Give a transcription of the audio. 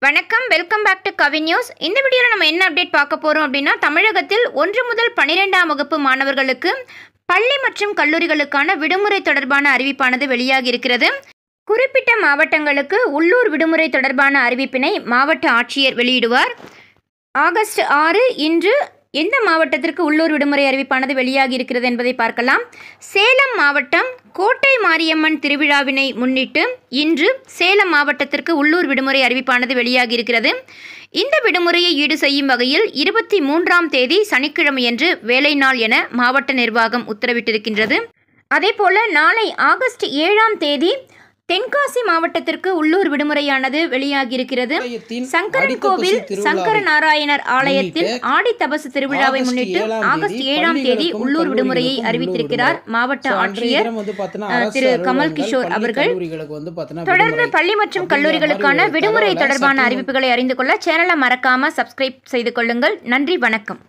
வணக்கம், welcome back to Kavi news. இந்த வீடியோவில் நம்ம என்ன அப்டேட் பார்க்க போகிறோம் அப்படின்னா, தமிழகத்தில் 1 முதல் 12ஆம் வகுப்பு மாணவர்களுக்கு பள்ளி மற்றும் கல்லூரிகளுக்கான விடுமுறை தொடர்பான அறிவிப்பானது வெளியாகி இருக்கிறது. குறிப்பிட்ட மாவட்டங்களுக்கு உள்ளூர் விடுமுறை தொடர்பான அறிவிப்பினை மாவட்ட ஆட்சியர் வெளியிடுவார். ஆகஸ்ட் 6 இன்று எந்த மாவட்டத்திற்கு உள்ளூர் விடுமுறை அறிவிப்பானது வெளியாகி இருக்கிறது என்பதை பார்க்கலாம். சேலம் மாவட்டம் கோட்டை மாரியம்மன் திருவிழாவினை முன்னிட்டு இன்று சேலம் மாவட்டத்திற்கு உள்ளூர் விடுமுறை அறிவிப்பானது வெளியாகி இருக்கிறது. இந்த விடுமுறையை ஈடு செய்யும் வகையில் 23ஆம் தேதி சனிக்கிழமையன்று வேலை நாள் என மாவட்ட நிர்வாகம் உத்தரவிட்டிருக்கின்றது. அதேபோல நாளை ஆகஸ்ட் 7ஆம் தேதி தென்காசி மாவட்டத்திற்கு உள்ளூர் விடுமுறையானது வெளியாகியிருக்கிறது. சங்கரன் கோவில் சங்கர நாராயணர் ஆலயத்தில் ஆடி தபசு திருவிழாவை முன்னிட்டு ஆகஸ்ட் 7ஆம் தேதி உள்ளூர் விடுமுறையை அறிவித்திருக்கிறார் மாவட்ட ஆட்சியர் திரு கமல் கிஷோர் அவர்கள். தொடர்ந்து பள்ளி மற்றும் கல்லூரிகளுக்கான விடுமுறை தொடர்பான அறிவிப்புகளை அறிந்து கொள்ள சேனலை மறக்காம சப்ஸ்கிரைப் செய்து கொள்ளுங்கள். நன்றி, வணக்கம்.